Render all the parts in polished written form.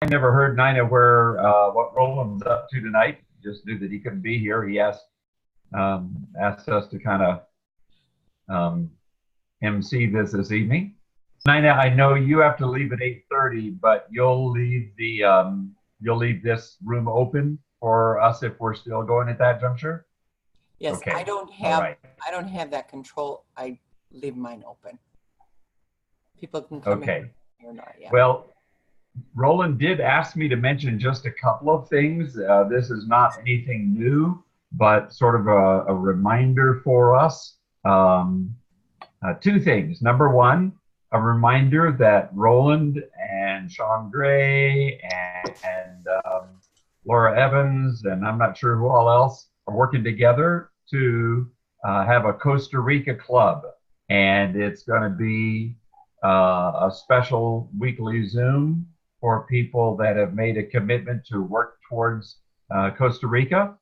never heard, Nina, where what Roland's up to tonight. Just knew that he couldn't be here. He asked us to kind of um, MC this evening. Nina, I know you have to leave at 8:30, but you'll leave this room open for us if we're still going at that juncture. Yes, Okay. I don't have that control. I leave mine open. People can come in or not. Yeah. Well, Roland did ask me to mention just a couple of things. This is not anything new, but sort of a reminder for us. Two things. Number one, a reminder that Roland and Sean Gray and Laura Evans, and I'm not sure who all else, are working together to have a Costa Rica club. And it's going to be a special weekly Zoom for people that have made a commitment to work towards Costa Rica.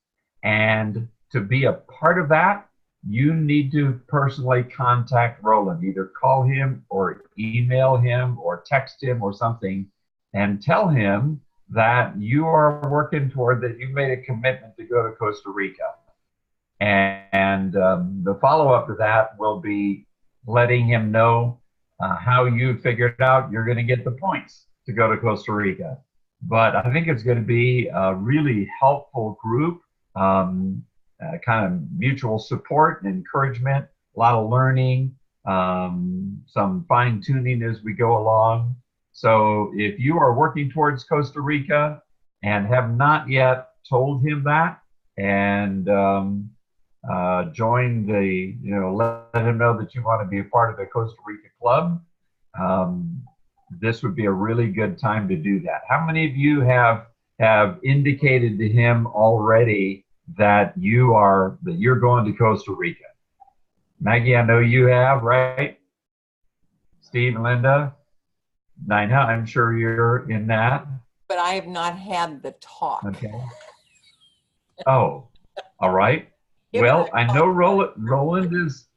And to be a part of that, you need to personally contact Roland. Either call him or email him or text him or something and tell him that you are working toward that. You made a commitment to go to Costa Rica. And the follow-up to that will be letting him know how you figured out you're going to get the points to go to Costa Rica. But I think it's going to be a really helpful group, kind of mutual support and encouragement, a lot of learning, some fine tuning as we go along. So if you are working towards Costa Rica and have not yet told him that, and join the, let him know that you want to be a part of the Costa Rica club, this would be a really good time to do that. How many of you have indicated to him already that you're going to Costa Rica? Maggie, I know you have, right? Steve, Linda, Nina, I'm sure you're in that. But I have not had the talk. Okay. Oh, all right. Well, I know Roland is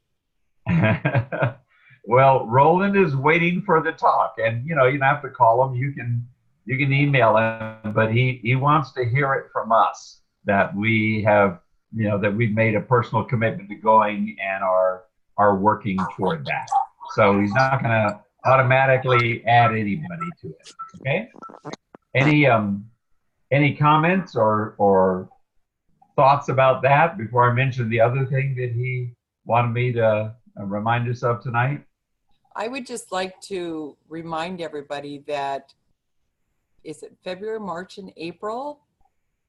well, Roland is waiting for the talk, and you don't have to call him. You can email him, but he wants to hear it from us that we have, that we've made a personal commitment to going and are working toward that. So he's not going to automatically add anybody to it. Okay. Any comments or thoughts about that before I mention the other thing that he wanted me to remind us of tonight? I would just like to remind everybody that, is it February, March, and April,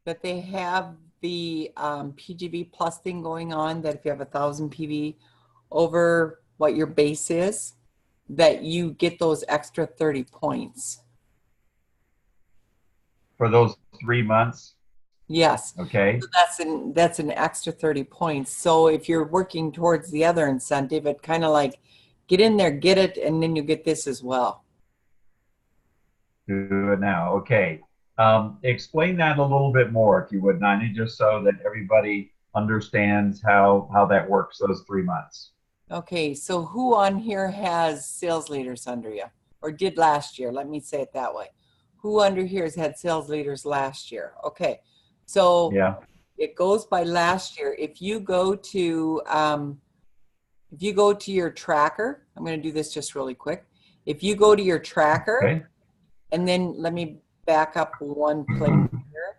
that they have the PGV Plus thing going on, that if you have 1,000 PV over what your base is, that you get those extra 30 points. For those 3 months? Yes. Okay. So that's an extra 30 points. So if you're working towards the other incentive, it kind of like get in there, get it, and then you get this as well. Do it now. Okay. Explain that a little bit more, if you would, Nani, just so that everybody understands how that works those 3 months. Okay. So who on here has sales leaders under you, or did last year? Let me say it that way. Who under here has had sales leaders last year? Okay. So yeah, it goes by last year. If you go to your tracker, I'm going to do this just really quick. If you go to your tracker, okay, and then let me back up one place here.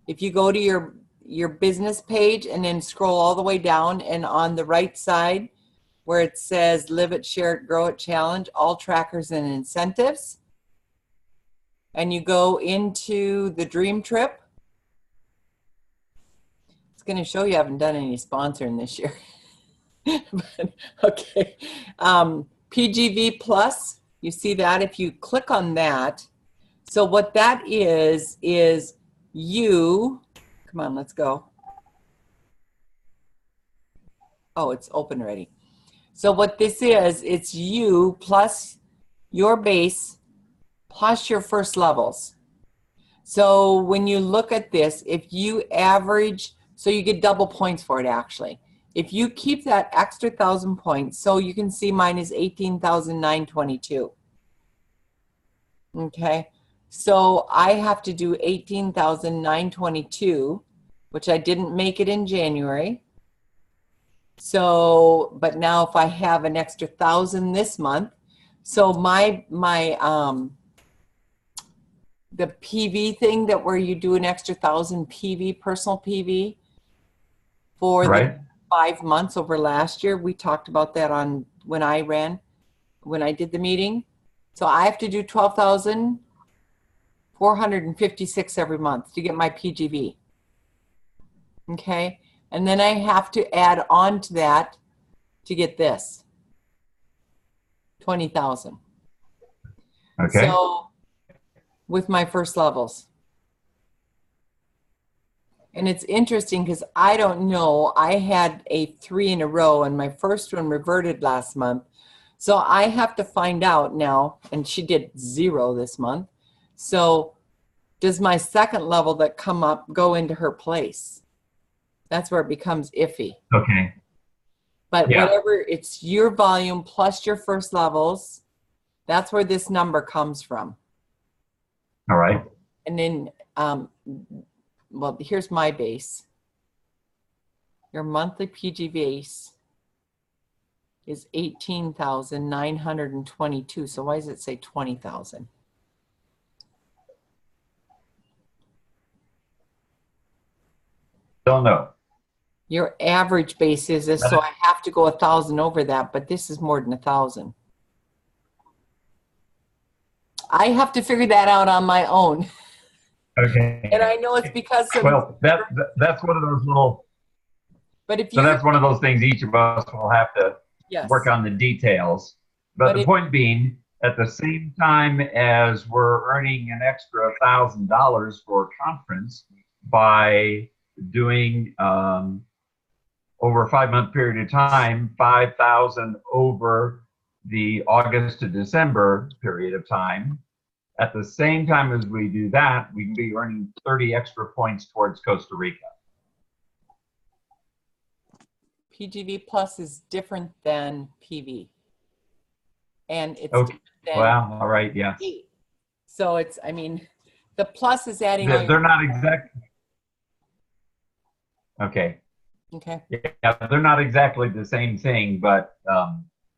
If you go to your business page and then scroll all the way down, and on the right side where it says Live It, Share It, Grow It Challenge, all trackers and incentives, and you go into the dream trip, it's going to show you haven't done any sponsoring this year. But, okay. PGV Plus, you see that? If you click on that, so what that is you, come on, let's go. Oh, it's open already. So what this is, it's you plus your base plus your first levels. So when you look at this, if you average, so you get double points for it actually. If you keep that extra 1,000 points, so you can see mine is 18,922. Okay. So I have to do 18,922, which I didn't make it in January. So, but now if I have an extra 1,000 this month, so the PV thing that where you do an extra 1,000 PV, personal PV for Right. the 5 months over last year, we talked about that on when I did the meeting. So I have to do 12,456 every month to get my PGV. Okay. And then I have to add on to that to get this 20,000. Okay. So with my first levels. And it's interesting because I don't know, I had a 3 in a row and my first one reverted last month. So I have to find out now, and she did 0 this month. So does my second level that come up go into her place? That's where it becomes iffy. Okay. But Yeah. whatever, it's your volume plus your first levels. That's where this number comes from. All right. And then, well, here's my base. Your monthly PG base is 18,922. So why does it say 20,000? Don't know. Your average base is this, so I have to go 1,000 over that, but this is more than 1,000. I have to figure that out on my own. Okay. And I know it's because of, Well, that's one of those little. but if So you, that's one of those things each of us will have to yes, work on the details. But the point being, at the same time as we're earning an extra $1,000 for conference by doing over a 5-month period of time, 5,000 over the August to December period of time. At the same time as we do that, we can be earning 30 extra points towards Costa Rica. PGV plus is different than PV. And it's Okay. different than Well, all right, yeah. So it's, I mean, the plus is adding They're not exactly. Okay. Okay. Yeah, they're not exactly the same thing, but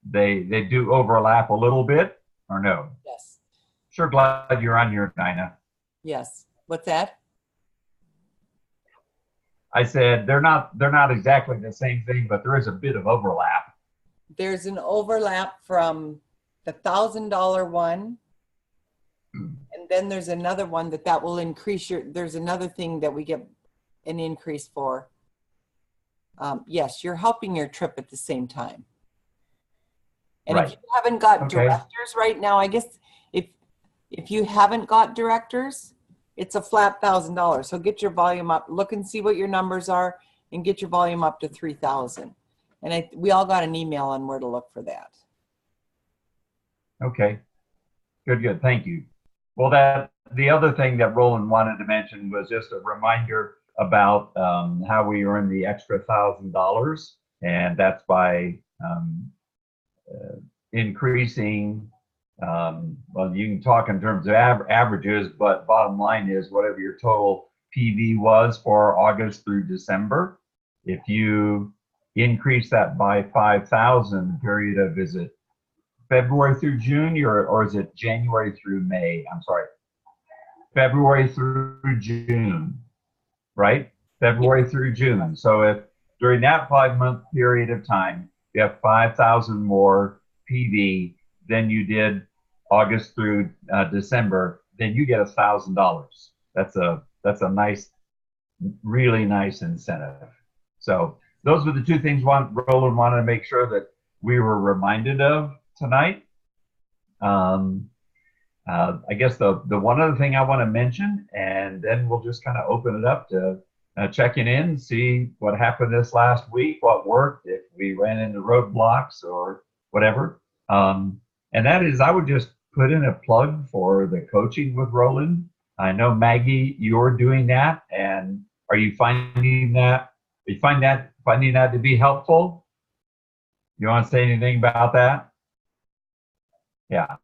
they do overlap a little bit, or no? Yes. Sure, glad you're on here, Dinah. Yes. What's that? I said they're not exactly the same thing, but there is a bit of overlap. There's an overlap from the $1,000 one, and then there's another one that will increase your. There's another thing that we get an increase for. Yes, you're helping your trip at the same time. And Right. if you haven't got directors right now, I guess if you haven't got directors, it's a flat $1,000. So get your volume up, look and see what your numbers are, and get your volume up to 3,000. And we all got an email on where to look for that. Okay. Good. Thank you. Well, the other thing that Roland wanted to mention was just a reminder about how we earn the extra $1,000, and that's by increasing. Well, you can talk in terms of averages, but bottom line is whatever your total PV was for August through December, if you increase that by 5,000 period of, is it February through June, or is it January through May? I'm sorry, February through June, right? February through June. So if during that 5-month period of time, you have 5,000 more PV than you did August through December, then you get $1,000. That's a nice, really nice incentive. So those were the two things Roland wanted to make sure that we were reminded of tonight. I guess the one other thing I want to mention, and then we'll just kind of open it up to checking in, see what happened this last week, what worked, if we ran into roadblocks or whatever. And that is, I would just put in a plug for the coaching with Roland. I know, Maggie, you're doing that, and are you finding that? Finding that to be helpful? You want to say anything about that? Yeah.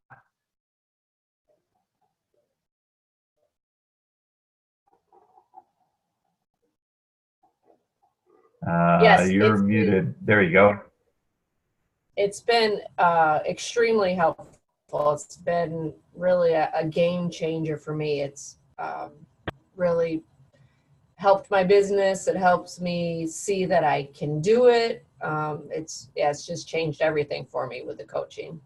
Yes, You're muted. There you go. it's been extremely helpful. It's been really a game changer for me. It's really helped my business. It helps me see that I can do it. It's just changed everything for me with the coaching.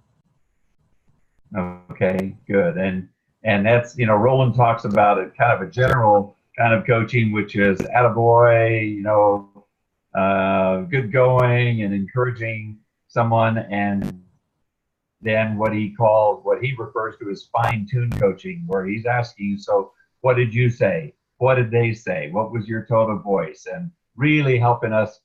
Okay, good. And that's, Roland talks about it, kind of a general kind of coaching, which is attaboy, good going and encouraging someone. And then what he refers to as fine-tuned coaching, where he's asking you, so what did you say? What did they say? What was your tone of voice? And really helping us,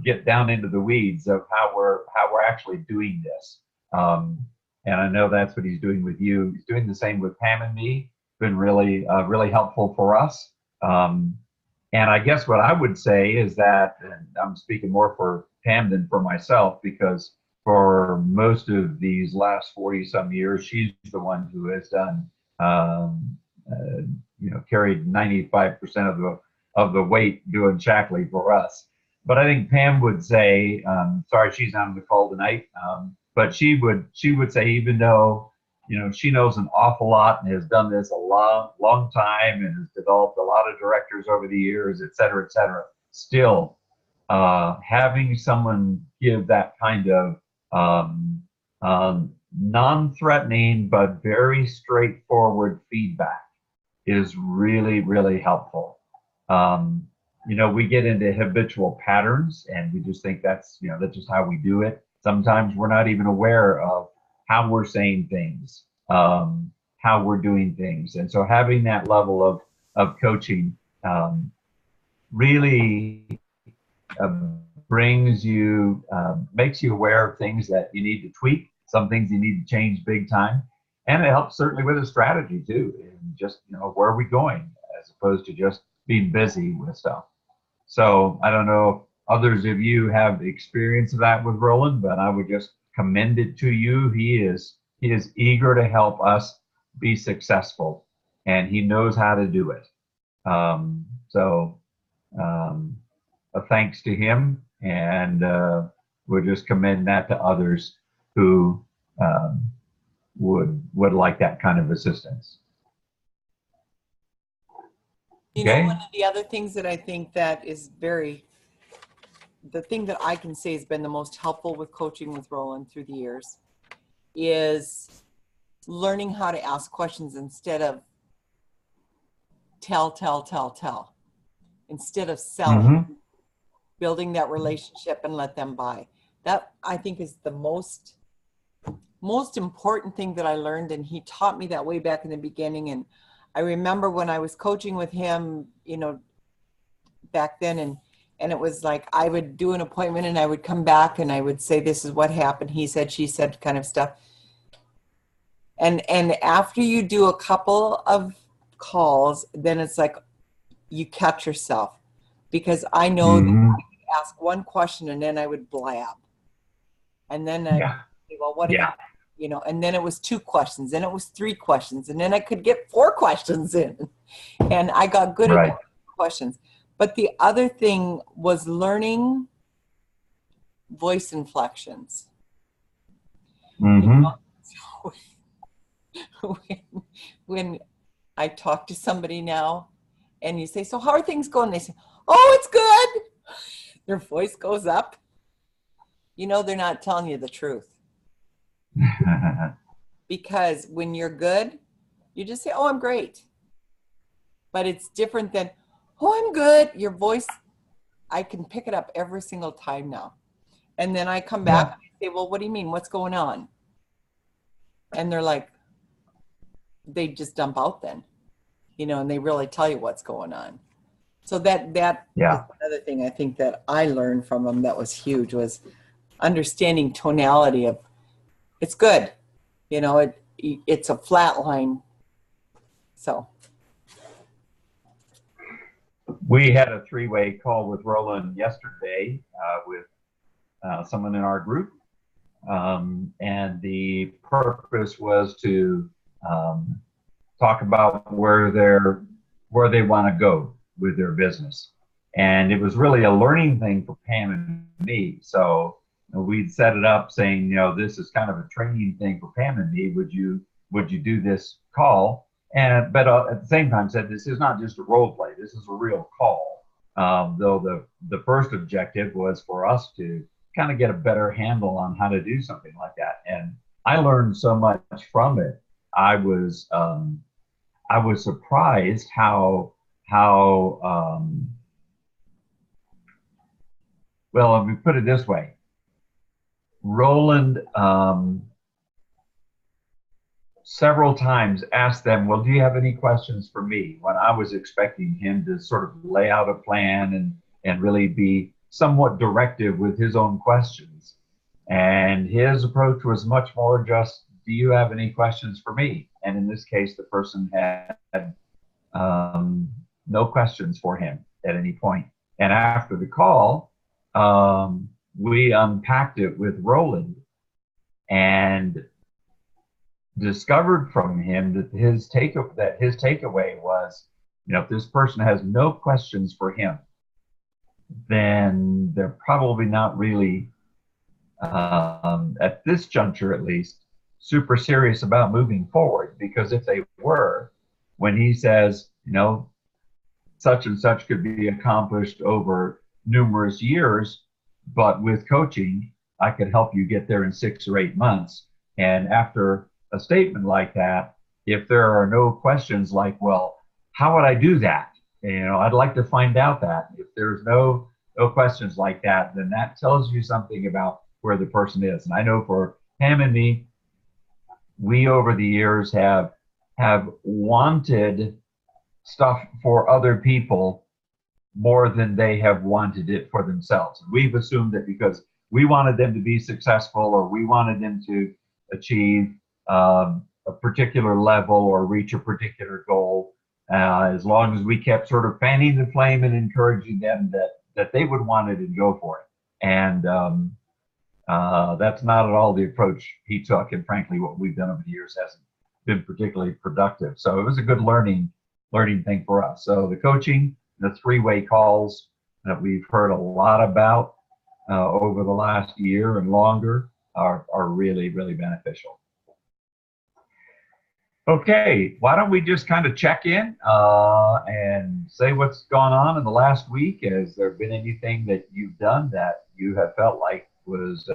get down into the weeds of how we're actually doing this. And I know that's what he's doing with you. He's doing the same with Pam and me. It's been really helpful for us. And I guess what I would say is that, and I'm speaking more for Pam than for myself, because for most of these last 40 some years, she's the one who has done, carried 95% of the weight doing Shackley for us. But I think Pam would say, sorry, she's not on the call tonight, but she would say, even though, she knows an awful lot and has done this a long time and has developed a lot of directors over the years, et cetera, still having someone give that kind of non-threatening but very straightforward feedback is really helpful. We get into habitual patterns and we just think that's just how we do it. Sometimes we're not even aware of how we're saying things, how we're doing things. And so having that level of coaching really makes you aware of things that you need to tweak, some things you need to change big time. And it helps certainly with a strategy too, and just, where are we going, as opposed to just being busy with stuff. So I don't know if others of you have experience of that with Roland, but I would just commend it to you. He is eager to help us be successful, and he knows how to do it. So a thanks to him, and we'll just commend that to others who would like that kind of assistance. Okay. One of the other things that I think that is the thing that I can say has been the most helpful with coaching with Roland through the years is learning how to ask questions instead of tell, instead of selling, building that relationship and let them buy. That I think is the most important thing that I learned, and he taught me that way back in the beginning. And I remember when I was coaching with him, back then, and it was like I would do an appointment and I would come back and I would say, this is what happened, he said, she said, kind of stuff. And after you do a couple of calls, then it's like you catch yourself, because I know that I could ask one question and then I would blab. And then I would say, well, what if and then it was 2 questions, then it was 3 questions, and then I could get 4 questions in. And I got good at questions. But the other thing was learning voice inflections. When I talk to somebody now and you say, so how are things going? They say, oh, it's good. Their voice goes up. They're not telling you the truth. Because when you're good, you just say, oh, I'm great. But it's different than, oh, I'm good. Your voice, I can pick it up every single time now. And then I come back and I say, well, what do you mean? What's going on? And they're like, they just dump out then, and they really tell you what's going on. So that is another thing I think that I learned from them that was huge, was understanding tonality of, it's good. It's a flat line. So. We had a 3-way call with Roland yesterday with someone in our group. And the purpose was to talk about where they want to go with their business. And it was really a learning thing for Pam and me. So we'd set it up saying, this is kind of a training thing for Pam and me. Would you do this call? And but at the same time said, this is not just a role play. This is a real call. Though the first objective was for us to kind of get a better handle on how to do something like that. And I learned so much from it. I was surprised how well, let me put it this way. Roland several times asked them, well, do you have any questions for me? When I was expecting him to sort of lay out a plan and really be somewhat directive with his own questions. And his approach was much more just, do you have any questions for me? And in this case, the person had no questions for him at any point. And after the call, we unpacked it with Roland and discovered from him that his takeaway was, if this person has no questions for him, then they're probably not really, at this juncture at least, super serious about moving forward. Because if they were, when he says, such and such could be accomplished over numerous years, but with coaching, I could help you get there in 6 or 8 months. And after a statement like that, if there are no questions like, well, how would I do that? I'd like to find out that. If there's no questions like that, then that tells you something about where the person is. And I know for Pam and me, we over the years have wanted stuff for other people more than they have wanted it for themselves. We've assumed that because we wanted them to be successful or we wanted them to achieve a particular level or reach a particular goal, as long as we kept sort of fanning the flame and encouraging them that they would want it and go for it. And that's not at all the approach he took. And frankly, what we've done over the years hasn't been particularly productive. So it was a good learning thing for us. So the coaching, the 3-way calls that we've heard a lot about over the last year and longer are really, really beneficial. Okay, why don't we just kind of check in and say what's gone on in the last week? Has there been anything that you've done that you have felt like was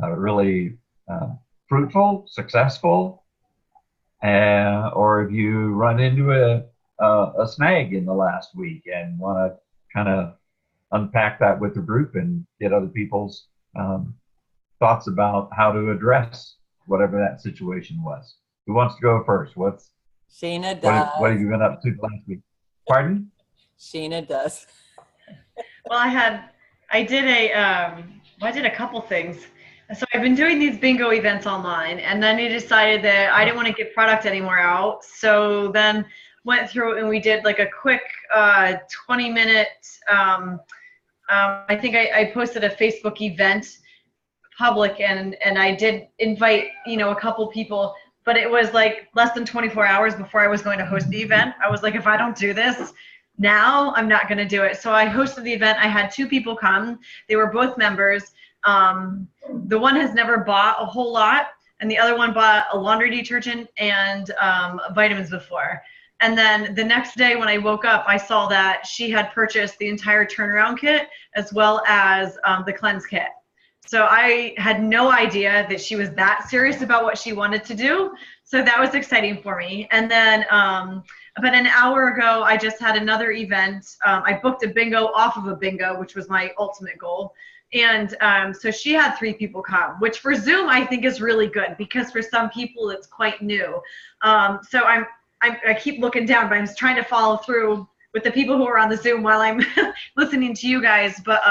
really fruitful, successful, or have you run into a snag in the last week and want to kind of unpack that with the group and get other people's thoughts about how to address whatever that situation was? Who wants to go first? Sheena does. What have you been up to last week? Pardon? Sheena does. Well, I did a couple things. So I've been doing these bingo events online, and then I decided that I didn't want to get product anymore out. So then went through and we did like a quick 20-minute, I think I posted a Facebook event public, and I did invite, a couple people, but it was like less than 24 hours before I was going to host the event. I was like, if I don't do this now, I'm not going to do it. So I hosted the event. I had 2 people come. They were both members. The one has never bought a whole lot, and the other one bought a laundry detergent and vitamins before. And then the next day when I woke up, I saw that she had purchased the entire turnaround kit as well as the cleanse kit. So I had no idea that she was that serious about what she wanted to do. So that was exciting for me. And then about an hour ago, I just had another event. I booked a bingo off of a bingo, which was my ultimate goal. And so she had 3 people come, which for Zoom I think is really good because for some people it's quite new. So I keep looking down, but I'm just trying to follow through with the people who are on the Zoom while I'm listening to you guys. But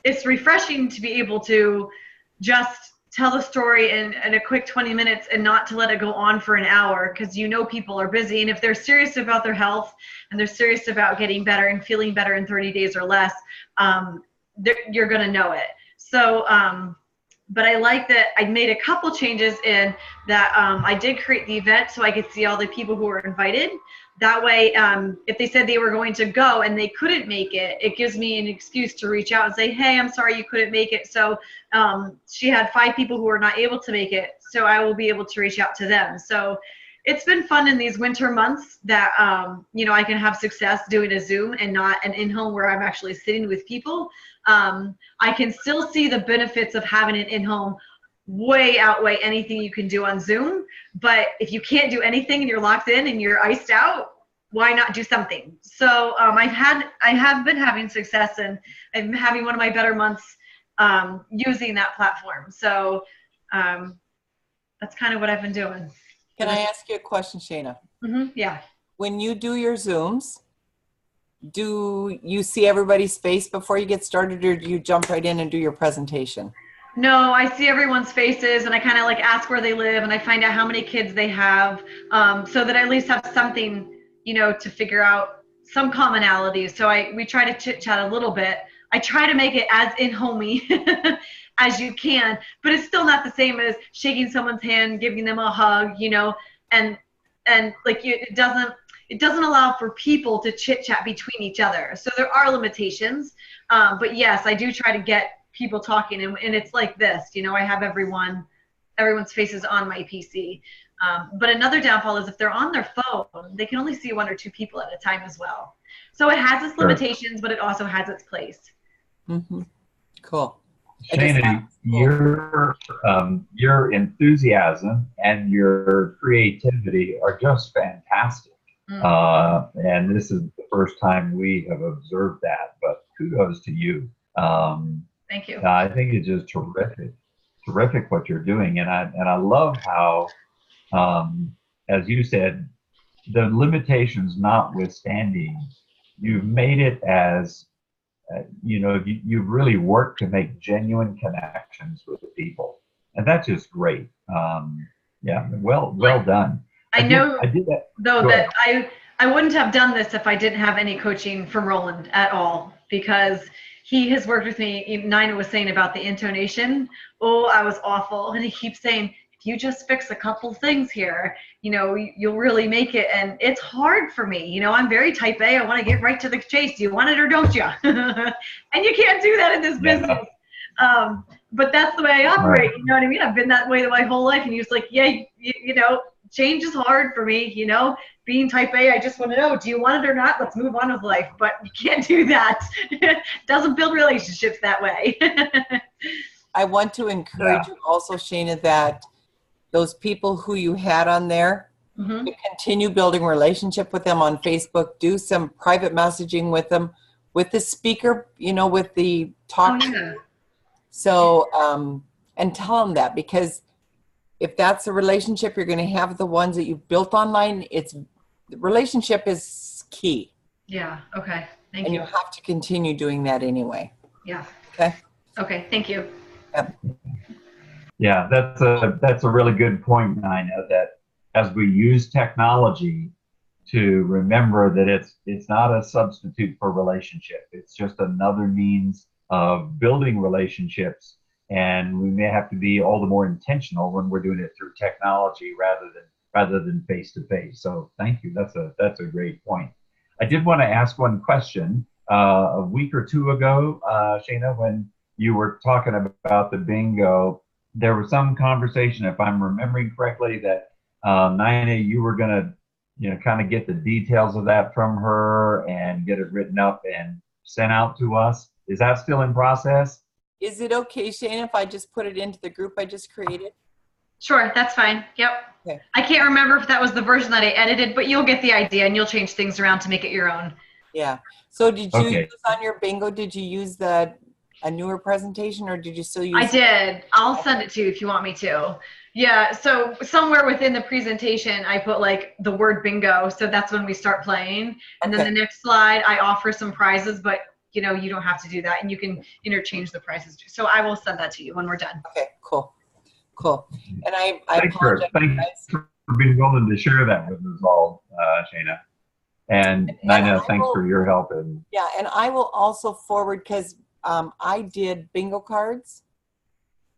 it's refreshing to be able to just tell the story in a quick 20 minutes and not to let it go on for an hour, because people are busy, and if they're serious about their health and they're serious about getting better and feeling better in 30 days or less, you're going to know it. So but I like that I made a couple changes in that. I did create the event so I could see all the people who were invited, That way, if they said they were going to go and they couldn't make it, it gives me an excuse to reach out and say, hey, I'm sorry you couldn't make it. So she had 5 people who were not able to make it, so I will be able to reach out to them. So it's been fun in these winter months that, I can have success doing a Zoom and not an in-home where I'm actually sitting with people. I can still see the benefits of having an in-home way outweigh anything you can do on Zoom. But if you can't do anything and you're locked in and you're iced out, why not do something? So I have been having success, and I'm having one of my better months using that platform. So that's kind of what I've been doing. Can I ask you a question, Shayna? Yeah. When you do your Zooms, do you see everybody's face before you get started, or do you jump right in and do your presentation? No, I see everyone's faces, and I kind of like ask where they live, and I find out how many kids they have, so that I at least have something, to figure out some commonalities. So we try to chit chat a little bit. I try to make it as in-homey as you can, but it's still not the same as shaking someone's hand, giving them a hug, and like it doesn't allow for people to chit chat between each other. So there are limitations, but yes, I do try to get people talking, and it's like this, I have everyone's faces on my PC. But another downfall is if they're on their phone, they can only see 1 or 2 people at a time as well. So it has its limitations, but it also has its place. Cool. Shayna, your enthusiasm and your creativity are just fantastic. And this is the first time we have observed that, but kudos to you. Thank you. I think it's just terrific what you're doing. And I love how, as you said, the limitations notwithstanding, you've made it as, you've really worked to make genuine connections with people. And that's just great. Well done. I know, did that. Though, that I wouldn't have done this if I didn't have any coaching from Roland at all, because he has worked with me. Nina was saying about the intonation. Oh, I was awful. And he keeps saying, if you just fix a couple things here, you'll really make it. And it's hard for me. I'm very type A. I want to get right to the chase. Do you want it or don't you? And you can't do that in this business. But that's the way I operate. Right. You know what I mean? I've been that way my whole life. And he was like, yeah, change is hard for me, being type A. I just want to know, do you want it or not? Let's move on with life. But you can't do that. Doesn't build relationships that way. I want to encourage you also, Shayna, that those people who you had on there, you continue building relationship with them on Facebook. Do some private messaging with them, with the speaker, with the talk. Oh, yeah. So, and tell them that, because if that's the relationship you're going to have, the ones that you've built online, relationship is key. Yeah. Okay. Thank you. And you have to continue doing that anyway. Yeah. Okay. Okay. Thank you. Yep. Yeah, that's a really good point, Nina, that as we use technology, to remember that it's not a substitute for relationship. It's just another means of building relationships. And we may have to be all the more intentional when we're doing it through technology rather than face to face. So thank you. That's a great point. I did want to ask one question. A week or 2 ago, Shayna, when you were talking about the bingo, there was some conversation, if I'm remembering correctly, that Nina, you were going to, kind of get the details of that from her and get it written up and sent out to us. Is that still in process? Is it okay, Shayna, if I just put it into the group I just created? Sure, that's fine. Yep. Okay. I can't remember if that was the version that I edited, but you'll get the idea and you'll change things around to make it your own. Yeah. So did you use on your bingo, did you use a newer presentation, or did you still use? I did. I'll send it to you if you want me to. Yeah. So somewhere within the presentation, I put like the word bingo. So that's when we start playing. And then the next slide, I offer some prizes, but you don't have to do that, and you can interchange the prizes too. So I will send that to you when we're done. Okay, cool. And I thanks for being willing to share that with us all, Shayna. And Nina, thanks for your help. And I will also forward, because I did bingo cards.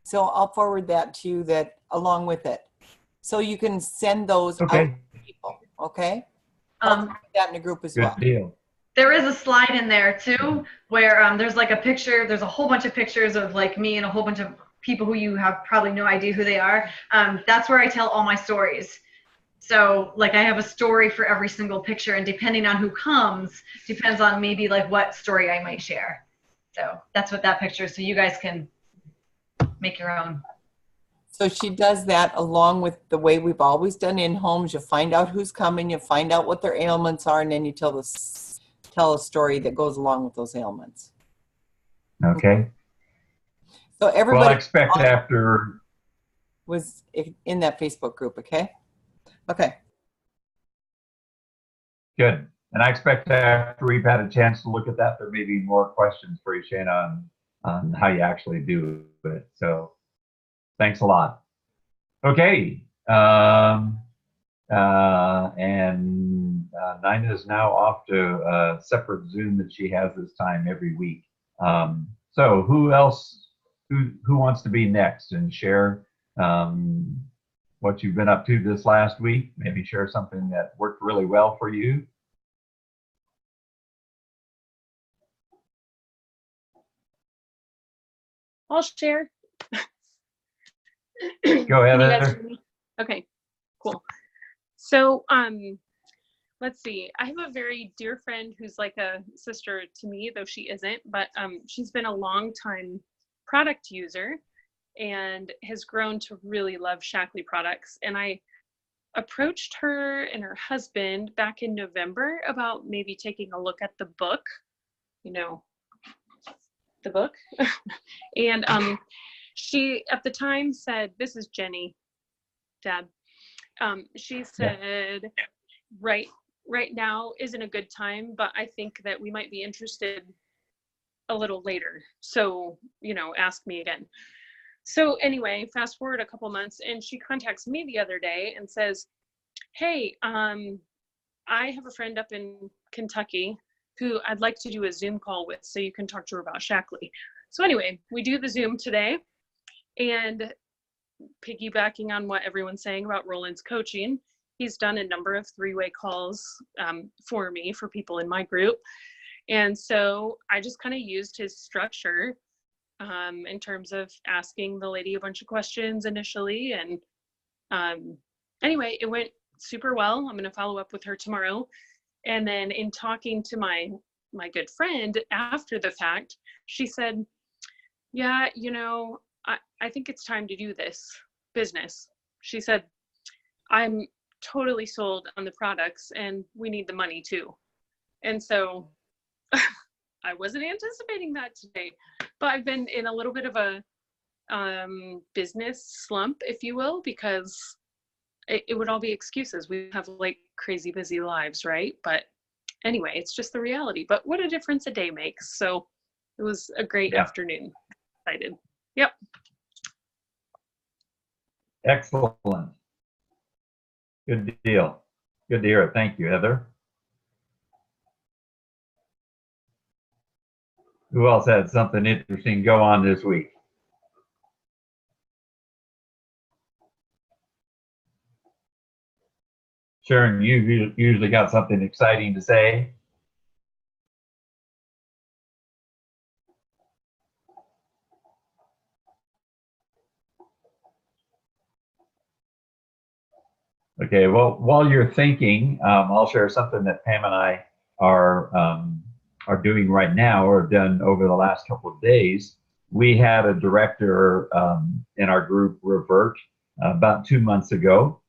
So I'll forward that to you along with it. So you can send those out to people, okay? I'll put that in a group as well. Good deal. There is a slide in there too, where there's like a picture. There's a whole bunch of pictures of like me and a whole bunch of people who you have probably no idea who they are. That's where I tell all my stories. So like I have a story for every single picture, and depending on who comes, depends on maybe like what story I might share. So that's what that picture is. So you guys can make your own. So she does that along with the way we've always done in homes. You find out who's coming, you find out what their ailments are, and then you tell a story that goes along with those ailments. Okay. So everybody Well, I expect after was in that Facebook group, okay? Okay. Good. And I expect after we've had a chance to look at that, there may be more questions for you, Shana, on how you actually do it. So thanks a lot. Okay. Nina is now off to a separate Zoom that she has this time every week. So who else, who wants to be next and share what you've been up to this last week? Maybe share something that worked really well for you. I'll share. Go ahead, Heather. Okay, cool. So let's see. I have a very dear friend who's like a sister to me, though she isn't, but she's been a long time product user and has grown to really love Shackley products. And I approached her and her husband back in November about maybe taking a look at the book, you know, the book. And she at the time said, this is Jenny, Dad. She said, right now isn't a good time, but I think that we might be interested a little later. So, you know, ask me again. So anyway, fast forward a couple months and she contacts me the other day and says, hey, I have a friend up in Kentucky who I'd like to do a Zoom call with so you can talk to her about Shackley. So anyway, we do the Zoom today, and piggybacking on what everyone's saying about Roland's coaching, he's done a number of three-way calls for me, for people in my group. And so I just kind of used his structure in terms of asking the lady a bunch of questions initially. And anyway, it went super well. I'm going to follow up with her tomorrow. And then in talking to my good friend after the fact, she said, yeah, you know, I think it's time to do this business. She said, I'm totally sold on the products and we need the money too. And so I wasn't anticipating that today, but I've been in a little bit of a business slump, if you will, because it would all be excuses. We have like crazy busy lives, right? But anyway, it's just the reality. But what a difference a day makes. So it was a great afternoon. Excited. Yep. Excellent. Good deal. Good to hear it. Thank you, Heather. Who else had something interesting go on this week? Sharon, you usually got something exciting to say. Okay, well, while you're thinking, I'll share something that Pam and I are doing right now, or have done over the last couple of days. We had a director in our group revert about 2 months ago,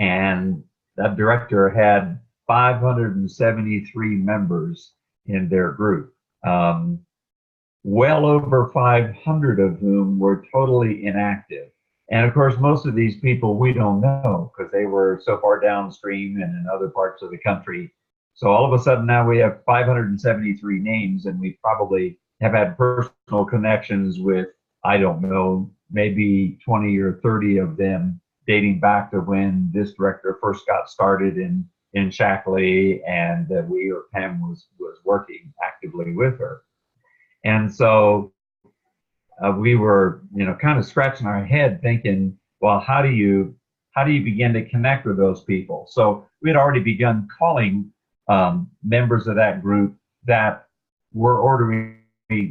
and that director had 573 members in their group, well over 500 of whom were totally inactive. And of course, most of these people we don't know because they were so far downstream and in other parts of the country. So all of a sudden now we have 573 names, and we probably have had personal connections with, I don't know, maybe 20 or 30 of them, dating back to when this director first got started in Shackley, and we, or Pam, was working actively with her. And so we were, you know, kind of scratching our head thinking, well, how do you begin to connect with those people? So we had already begun calling members of that group that were ordering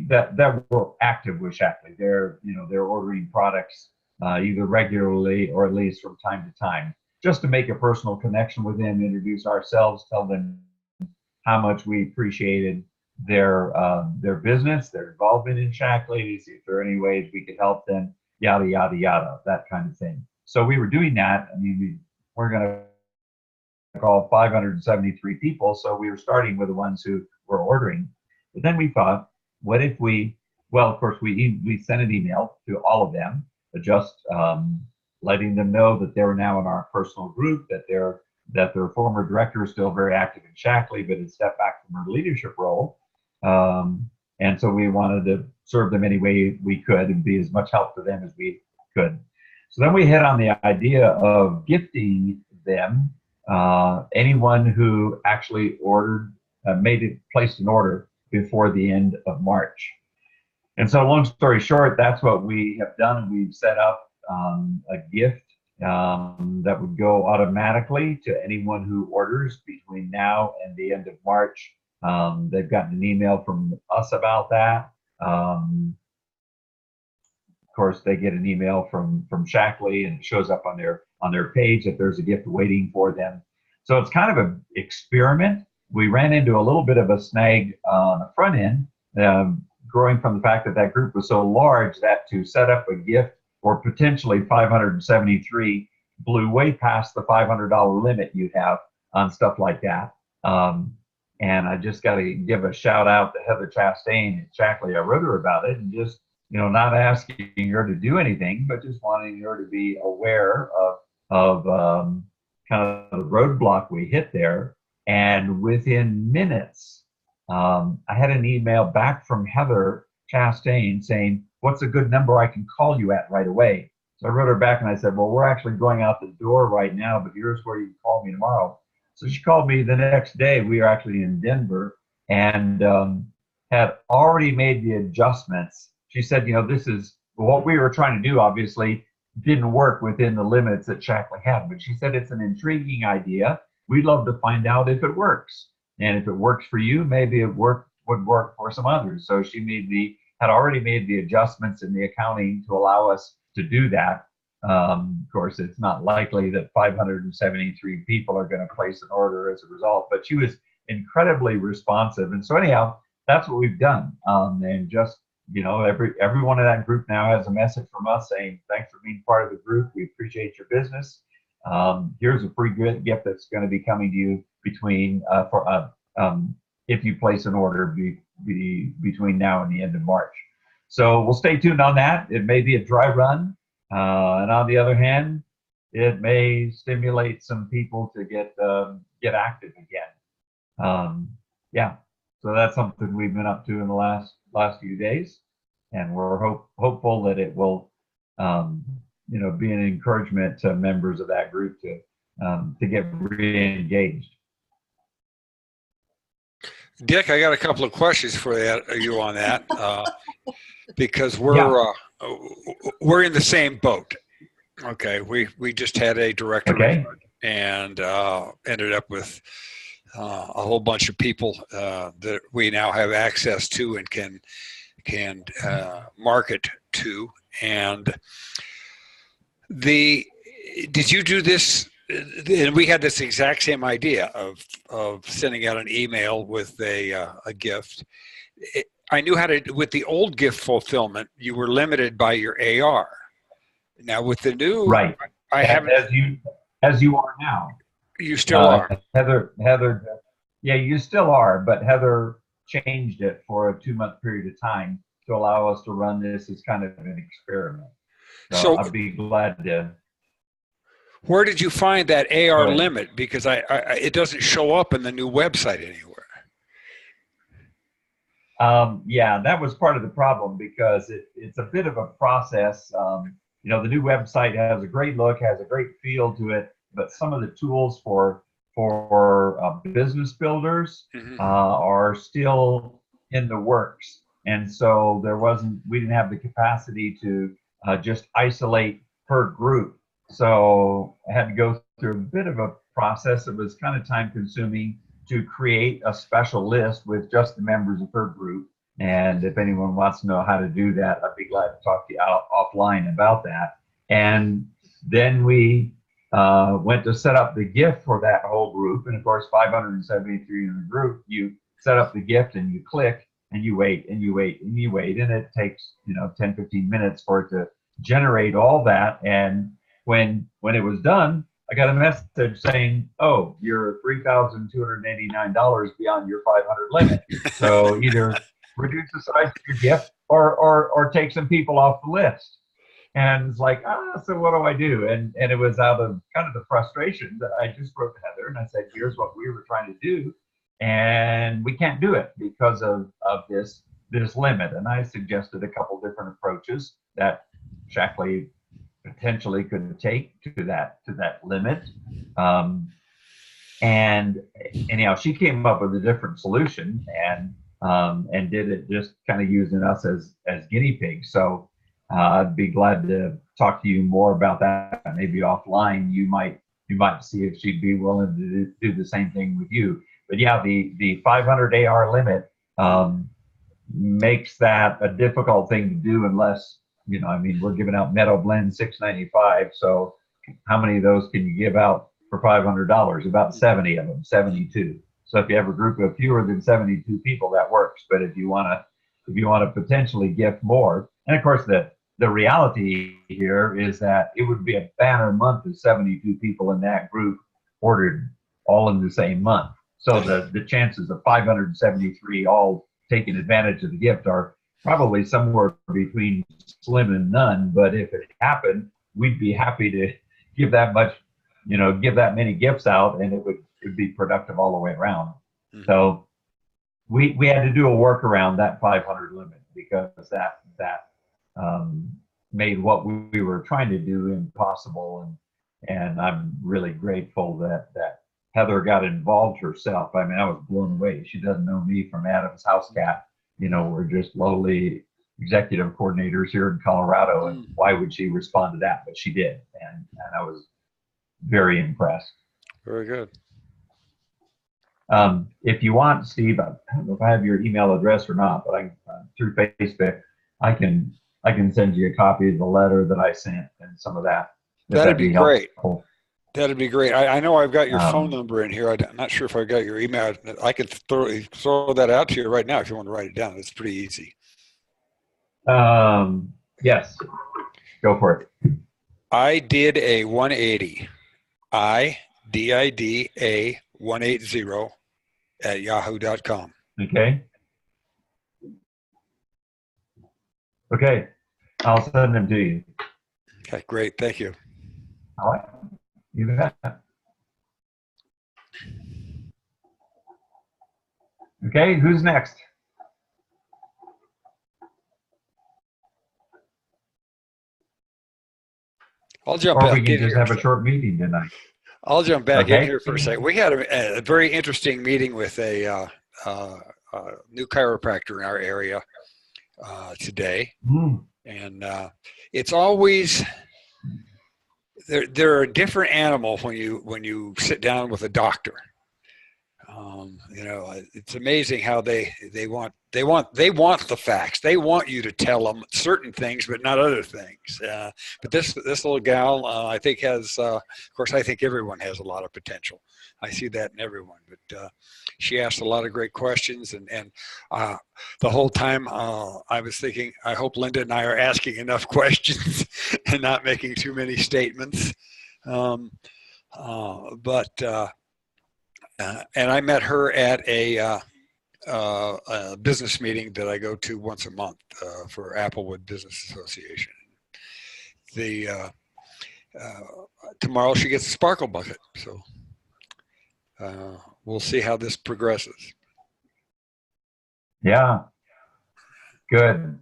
that were active with Shackley. They're ordering products either regularly or at least from time to time, just to make a personal connection with them, introduce ourselves, tell them how much we appreciated their business, their involvement in Shackley, see if there are any ways we could help them, yada yada yada, that kind of thing. So we were doing that. I mean, we're going to call 573 people, so we were starting with the ones who were ordering. But then we thought, what if well, of course, we sent an email to all of them, just letting them know that they were now in our personal group, that their former director is still very active in Shackley, but had stepped back from her leadership role. And so we wanted to serve them any way we could and be as much help to them as we could. So then we hit on the idea of gifting them anyone who actually placed an order before the end of March. And so long story short, that's what we have done. We've set up a gift that would go automatically to anyone who orders between now and the end of March. They've gotten an email from us about that. Of course, they get an email from Shackley, and it shows up on their page that there's a gift waiting for them. So it's kind of an experiment. We ran into a little bit of a snag on the front end, growing from the fact that group was so large that to set up a gift for potentially 573 blew way past the $500 limit you have on stuff like that. And I just got to give a shout out to Heather Chastain at Shackley. I wrote her about it, and just, not asking her to do anything, but just wanting her to be aware of kind of the roadblock we hit there. And within minutes, I had an email back from Heather Chastain saying, "What's a good number I can call you at right away?" So I wrote her back and I said, "Well, we're actually going out the door right now, but here's where you can call me tomorrow." So she called me the next day. We were actually in Denver, and had already made the adjustments. She said, this is what we were trying to do, obviously didn't work within the limits that Shackley had, but she said it's an intriguing idea. We'd love to find out if it works. And if it works for you, maybe it would work for some others. So she had already made the adjustments in the accounting to allow us to do that. Of course, it's not likely that 573 people are going to place an order as a result, but she was incredibly responsive. And so anyhow, that's what we've done. And just, everyone in that group now has a message from us saying, "Thanks for being part of the group. We appreciate your business. Here's a free gift that's going to be coming to you if you place an order between now and the end of March." So we'll stay tuned on that. It may be a dry run. And on the other hand, it may stimulate some people to get active again. So that's something we've been up to in the last few days, and we're hopeful that it will, be an encouragement to members of that group to get re-engaged. Dick, I got a couple of questions for you on that, because we're in the same boat. Okay, we just had a director and ended up with a whole bunch of people that we now have access to and can market to. And did you do this? And we had this exact same idea of sending out an email with a gift. I knew how to, with the old gift fulfillment, you were limited by your AR. Now with the new, right, I haven't, as you are now. You still are. Heather, yeah, you still are, but Heather changed it for a 2-month period of time to allow us to run this as kind of an experiment. So I'd be glad to. Where did you find that AR limit? Because it doesn't show up in the new website anywhere. Yeah, that was part of the problem, because it's a bit of a process. The new website has a great look, has a great feel to it, but some of the tools for business builders are still in the works, and so we didn't have the capacity to just isolate per group. So I had to go through a bit of a process that was kind of time consuming to create a special list with just the members of her group. And if anyone wants to know how to do that, I'd be glad to talk to you offline about that. And then we went to set up the gift for that whole group. And of course, 573 in the group, you set up the gift and you click and you wait and you wait and you wait. And it takes, 10, 15 minutes for it to generate all that. And when it was done, I got a message saying, oh, you're $3,289 beyond your 500 limit. So either reduce the size of your gift or take some people off the list. And it's like, so what do I do? And it was out of kind of the frustration that I just wrote to Heather and I said, here's what we were trying to do. And we can't do it because of this limit. And I suggested a couple different approaches that Shackley potentially could take to that limit. And anyhow, she came up with a different solution and did it just kind of using us as guinea pigs. So I'd be glad to talk to you more about that. Maybe offline, you might see if she'd be willing to do the same thing with you. But yeah, the 500 AR limit makes that a difficult thing to do unless, we're giving out Meadow Blend $6.95. So how many of those can you give out for $500? About 70 of them, 72. So if you have a group of fewer than 72 people, that works. But if you want to potentially gift more, and of course the reality here is that it would be a banner month if 72 people in that group ordered all in the same month. So the chances of 573 all taking advantage of the gift are probably somewhere between slim and none. But if it happened, we'd be happy to give that much, give that many gifts out, and it would be productive all the way around. Mm-hmm. So we had to do a workaround that 500 limit because that made what we were trying to do impossible. And I'm really grateful that Heather got involved herself. I mean, I was blown away. She doesn't know me from Adam's house cat. We're just lowly executive coordinators here in Colorado. And why would she respond to that? But she did. And I was very impressed. Very good. If you want, Steve, I don't know if I have your email address or not, but through Facebook, I can send you a copy of the letter that I sent and some of that. That'd be great. That'd be great. I know I've got your phone number in here. I'm not sure if I got your email. I could throw that out to you right now if you want to write it down. It's pretty easy. Yes. Go for it. I did a 180. IDIDA 180 at yahoo.com. Okay. Okay. I'll send them to you. Okay, great. Thank you. All right. You bet. Okay, who's next? I'll jump or back we can in just here. have a short meeting tonight. I'll jump back Okay. in here for a second. We had a very interesting meeting with a new chiropractor in our area today. And it's always they're a different animal when you sit down with a doctor. It's amazing how they want the facts. They want you to tell them certain things, but not other things. But this little gal, I think has, of course, I think everyone has a lot of potential. I see that in everyone. But she asked a lot of great questions, and the whole time I was thinking, I hope Linda and I are asking enough questions and not making too many statements. And I met her at a business meeting that I go to once a month for Applewood Business Association. Tomorrow she gets a sparkle bucket, so we'll see how this progresses. Yeah, good.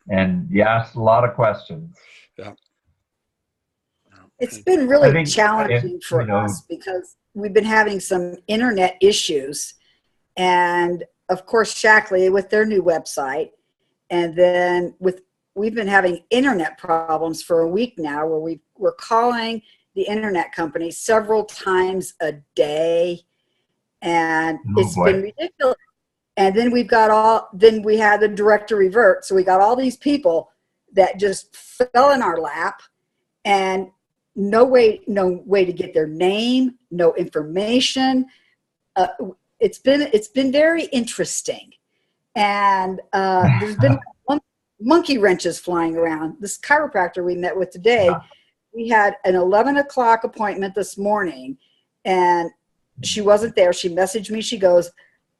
And you asked a lot of questions. Yeah. It's been really challenging for us because we've been having some internet issues, and of course Shackley with their new website, and then we've been having internet problems for a week now where we're calling the internet company several times a day, and Oh, it's boy. been ridiculous. And then then we had the director revert. So we got all these people that just fell in our lap, and no way to get their name, no information. It's been very interesting. And there's been monkey wrenches flying around. This chiropractor we met with today, we had an 11 o'clock appointment this morning, and she wasn't there. She messaged me. She goes,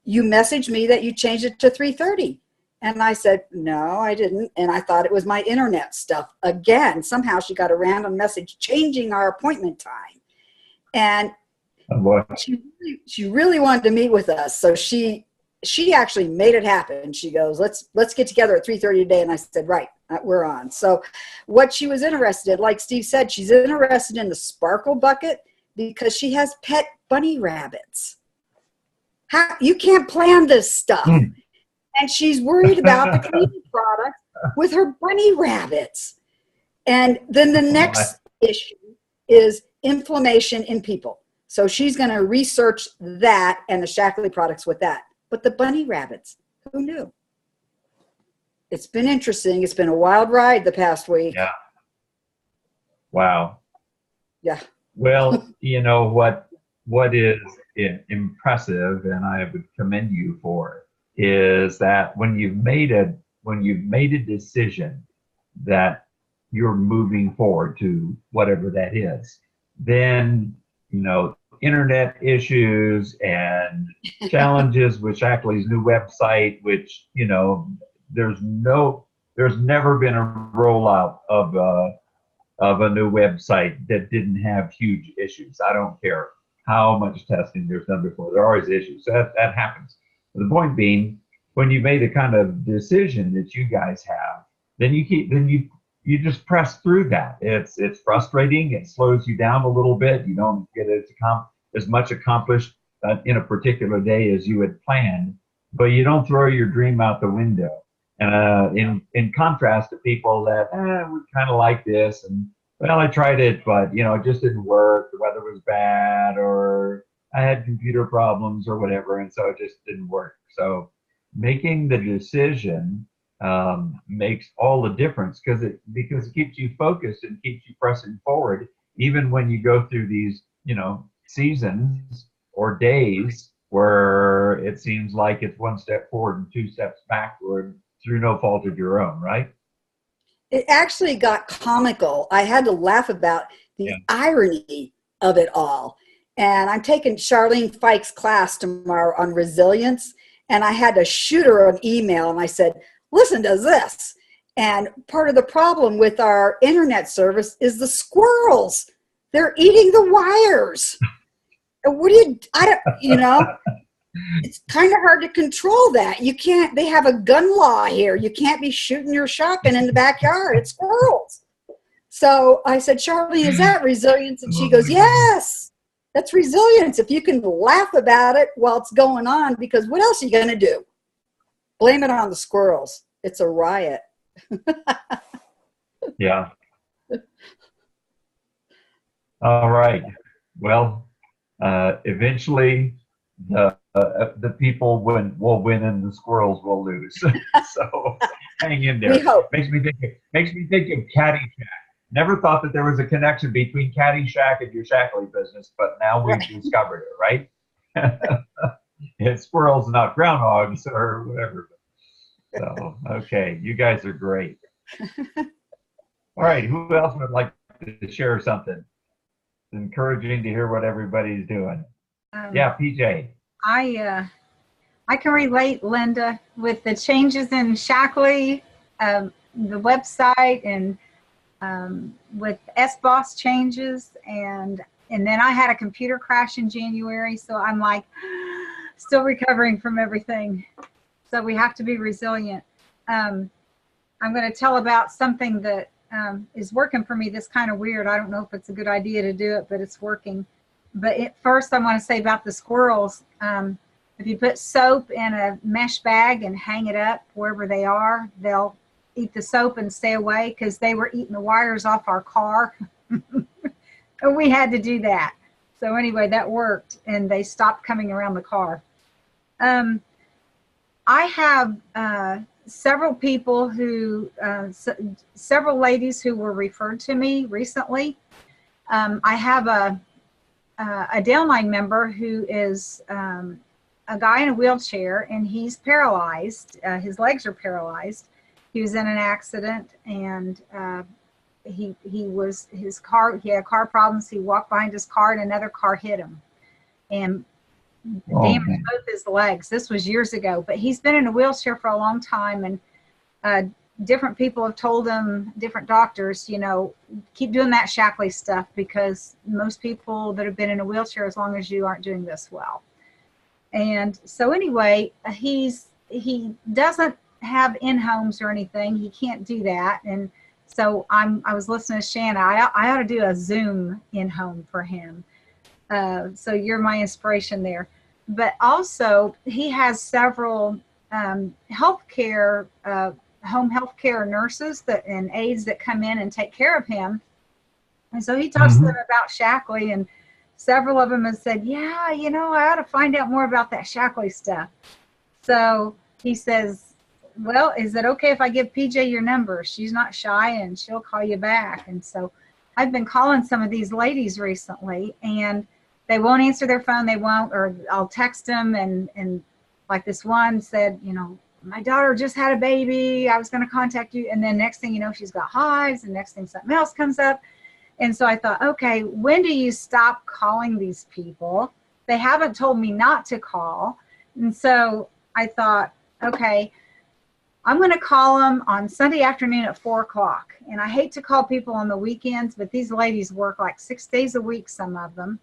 "You messaged me that you changed it to 3:30." And I said, "No, I didn't." And I thought it was my internet stuff. Again, somehow she got a random message changing our appointment time. And she really wanted to meet with us. So she actually made it happen. She goes, let's get together at 3:30 today. And I said, right, we're on. So what she was interested in, like Steve said, she's interested in the sparkle bucket because she has pet bunny rabbits. You can't plan this stuff. And she's worried about the cleaning product with her bunny rabbits. And then the next issue is inflammation in people. So she's going to research that and the Shackley products with that. But the bunny rabbits, who knew? It's been interesting. It's been a wild ride the past week. Yeah. Wow. Yeah. Well, you know what is impressive, and I would commend you for, is that when you've made a decision that you're moving forward to whatever that is, then internet issues and challenges with Shackley's new website, which there's never been a rollout of a new website that didn't have huge issues. I don't care how much testing there's done before, there are always issues. That happens. But the point being, when you made the kind of decision that you guys have, then you just press through that. It's frustrating. It slows you down a little bit. You don't get as much accomplished in a particular day as you had planned, but you don't throw your dream out the window. And in contrast to people that we kind of like this, and well, I tried it, but it just didn't work. The weather was bad, or I had computer problems, or whatever, and so it just didn't work. So making the decision makes all the difference because it keeps you focused and keeps you pressing forward, even when you go through these seasons or days where it seems like it's one step forward and two steps backward through no fault of your own, right? It actually got comical. I had to laugh about the irony of it all. And I'm taking Charlene Fike's class tomorrow on resilience, and I had to shoot her an email, and I said, listen to this. And part of the problem with our internet service is the squirrels. They're eating the wires. And what do it's kind of hard to control that. You can't, they have a gun law here. You can't be shooting your shotgun in the backyard. It's squirrels. So I said, Charlene, is that resilience? And she goes, yes, that's resilience. If you can laugh about it while it's going on, because what else are you going to do? Blame it on the squirrels. It's a riot. Yeah. All right. Well, eventually the people will win and the squirrels will lose. So hang in there. We hope. Makes me think of Caddyshack. Never thought that there was a connection between Caddyshack and your Shackley business, but now we've discovered it, right? It's squirrels, not groundhogs or whatever. So, okay, you guys are great. All right, who else would like to share something? It's encouraging to hear what everybody's doing. Yeah, PJ. I can relate, Linda, with the changes in Shackley, the website, and with SBOSS changes, and then I had a computer crash in January, so I'm like still recovering from everything. So we have to be resilient. I'm going to tell about something that is working for me that's kind of weird. I don't know if it's a good idea to do it, but it's working. But first I want to say about the squirrels. If you put soap in a mesh bag and hang it up wherever they are, they'll eat the soap and stay away, because they were eating the wires off our car. And we had to do that. So anyway, that worked, and they stopped coming around the car. I have several people who, several ladies who were referred to me recently. I have a downline member who is a guy in a wheelchair, and he's paralyzed. His legs are paralyzed. He was in an accident, and he had car problems. He walked behind his car, and another car hit him and damaged both his legs. This was years ago, but he's been in a wheelchair for a long time, and different people have told him, different doctors, you know, keep doing that Shackley stuff, because most people that have been in a wheelchair as long as you aren't doing this well. And so anyway, he doesn't have in-homes or anything. He can't do that. And so I was listening to Shanna. I ought to do a Zoom in-home for him. So you're my inspiration there. But also, he has several healthcare, home healthcare nurses and aides that come in and take care of him. And so he talks to them about Shackley, and several of them have said, yeah, you know, I ought to find out more about that Shackley stuff. So he says, well, is it okay if I give PJ your number? She's not shy, and she'll call you back. And so I've been calling some of these ladies recently, and they won't answer their phone. They won't, or I'll text them. And like this one said, you know, my daughter just had a baby. I was going to contact you. And then next thing you know, she's got hives, and next thing something else comes up. And so I thought, okay, when do you stop calling these people? They haven't told me not to call. And so I thought, okay, I'm going to call them on Sunday afternoon at 4 o'clock. And I hate to call people on the weekends, but these ladies work like 6 days a week, some of them.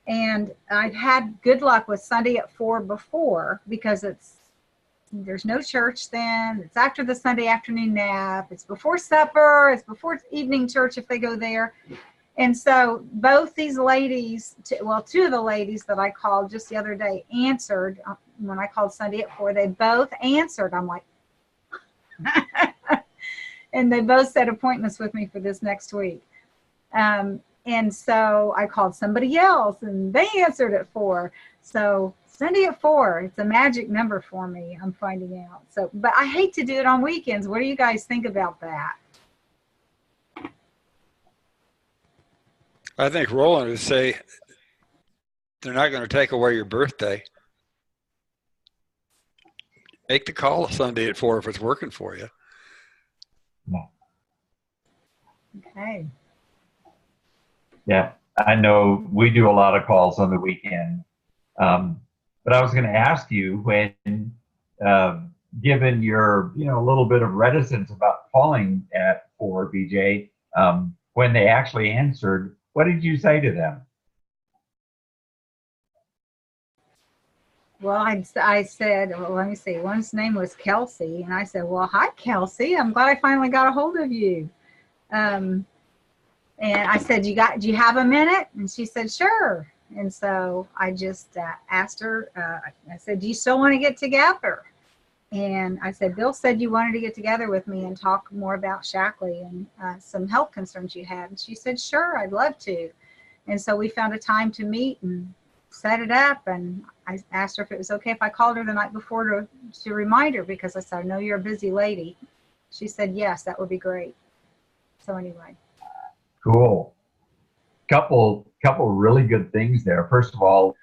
And I've had good luck with Sunday at 4 before, because there's no church then. It's after the Sunday afternoon nap. It's before supper. It's before evening church if they go there. And so both these ladies, two of the ladies that I called just the other day answered when I called Sunday at 4. They both answered. I'm like, and they both set appointments with me for this next week. And so I called somebody else, and they answered at 4. So Sunday at 4, it's a magic number for me, I'm finding out. So, but I hate to do it on weekends. What do you guys think about that? I think Roland would say they're not going to take away your birthday. Make the call Sunday at 4 if it's working for you. Okay. Yeah, I know we do a lot of calls on the weekend. But I was going to ask you, when, given your, a little bit of reticence about calling at 4, BJ, when they actually answered, what did you say to them? Well, I said, well, let me see. One's name was Kelsey, and I said, well, hi, Kelsey. I'm glad I finally got a hold of you. And I said, do you have a minute? And she said, sure. And so I just asked her, I said, do you still want to get together? And I said, Bill said you wanted to get together with me and talk more about Shackley and some health concerns you had. And she said, sure, I'd love to. And so we found a time to meet and set it up. And I asked her if it was okay if I called her the night before to remind her, because I said, I know you're a busy lady. She said, yes, that would be great. So anyway. Cool. Couple really good things there. First of all,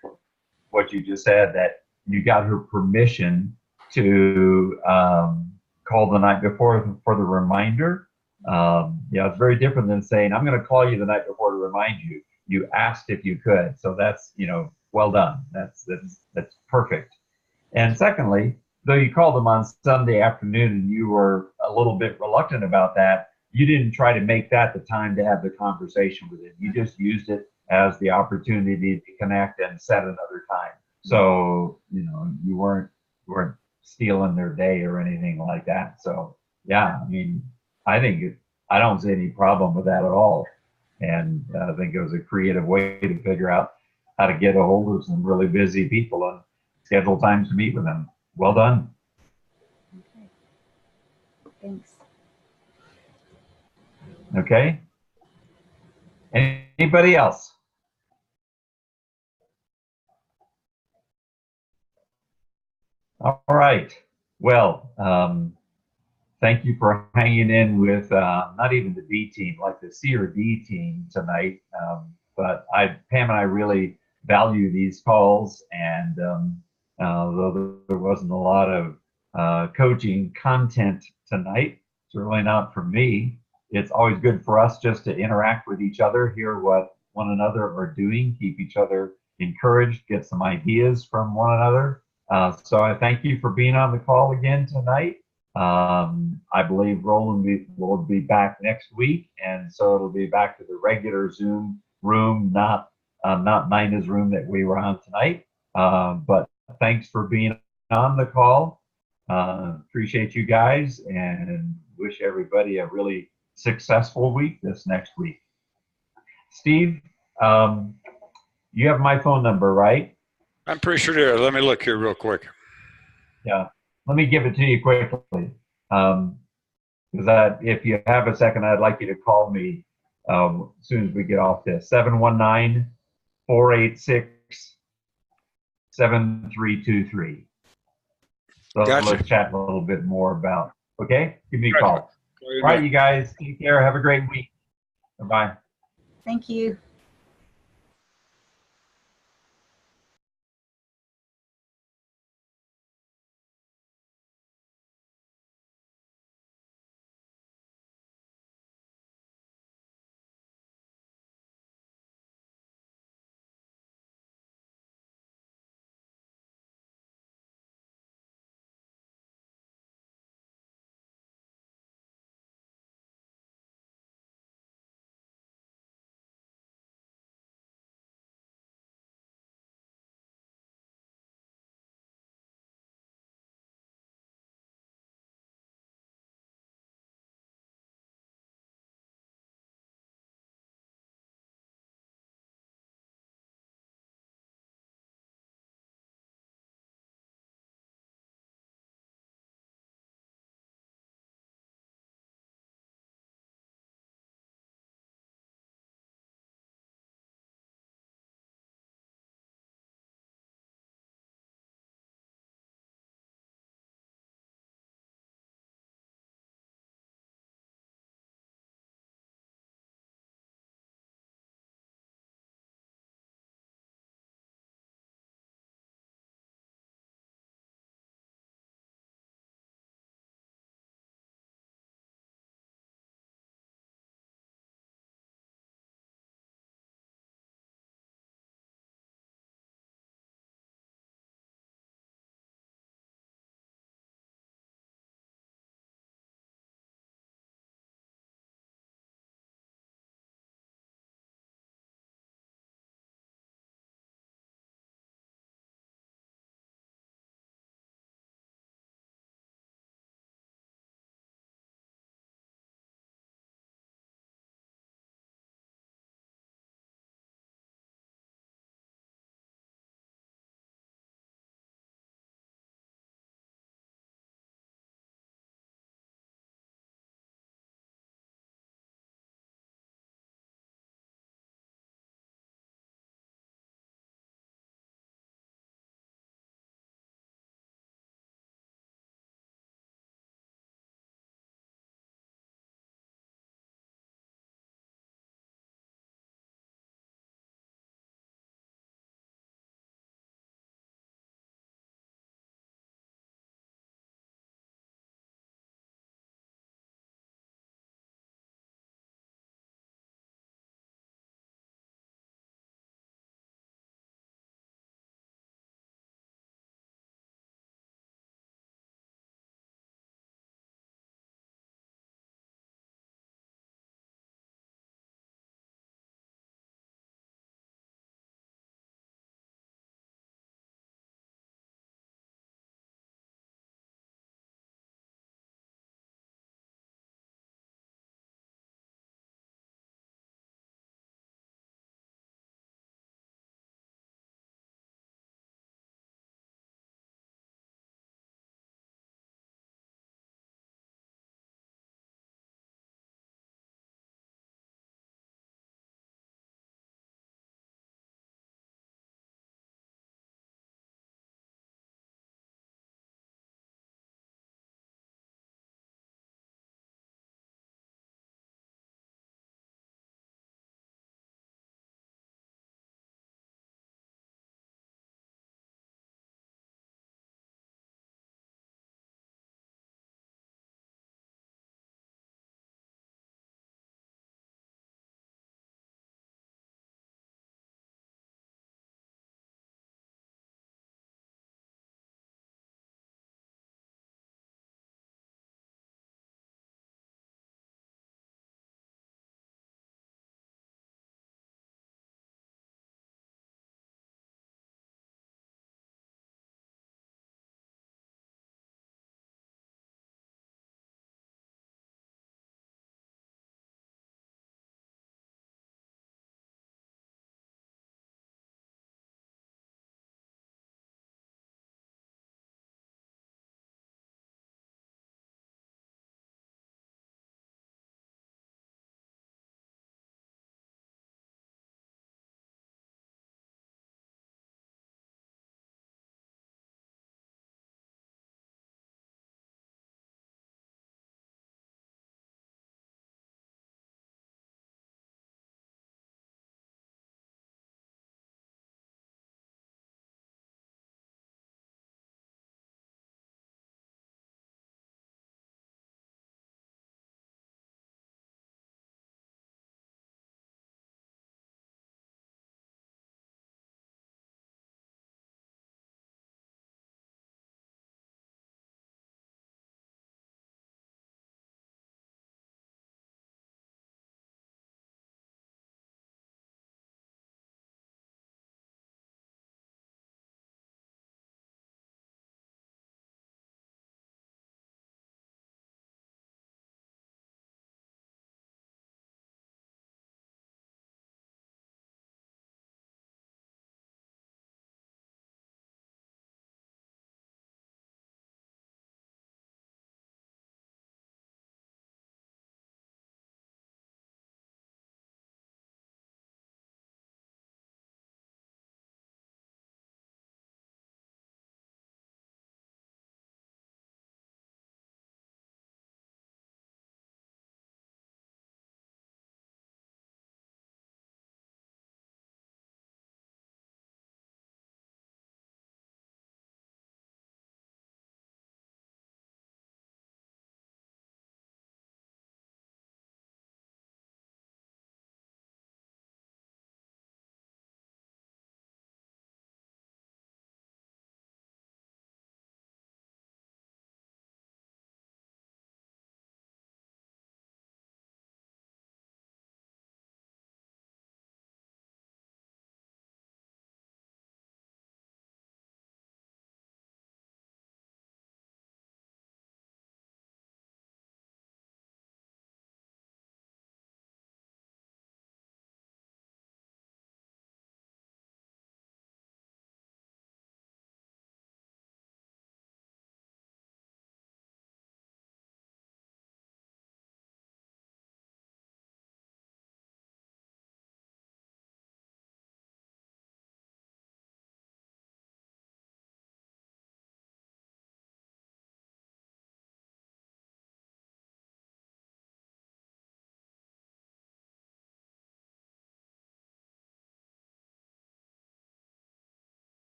what you just said, that you got her permission to call the night before for the reminder. It's very different than saying, I'm going to call you the night before to remind you. You asked if you could. So that's, well done. That's perfect. And secondly, though you called them on Sunday afternoon and you were a little bit reluctant about that, you didn't try to make that the time to have the conversation with him. You just used it as the opportunity to connect and set another time. So, you weren't stealing their day or anything like that. So, yeah, I don't see any problem with that at all. And I think it was a creative way to figure out how to get a hold of some really busy people and schedule times to meet with them. Well done. Okay. Thanks. Okay. Anybody else? All right. Well, thank you for hanging in with not even the B team, like the C or D team tonight. But Pam and I really value these calls, and though there wasn't a lot of coaching content tonight, certainly not for me. It's always good for us just to interact with each other, hear what one another are doing, keep each other encouraged, get some ideas from one another. So I thank you for being on the call again tonight. I believe Roland will be back next week, and so it'll be back to the regular Zoom room, not Nina's room that we were on tonight. But thanks for being on the call. Appreciate you guys, and wish everybody a really successful week this next week. Steve, you have my phone number, right? I'm pretty sure there. Let me look here real quick. Yeah, let me give it to you quickly. Because if you have a second, I'd like you to call me as soon as we get off this. 719-486-7323. So Gotcha. Let's chat a little bit more about, okay? Give me a Gotcha. call. All right, you guys, take care. Have a great week. Bye-bye. Thank you.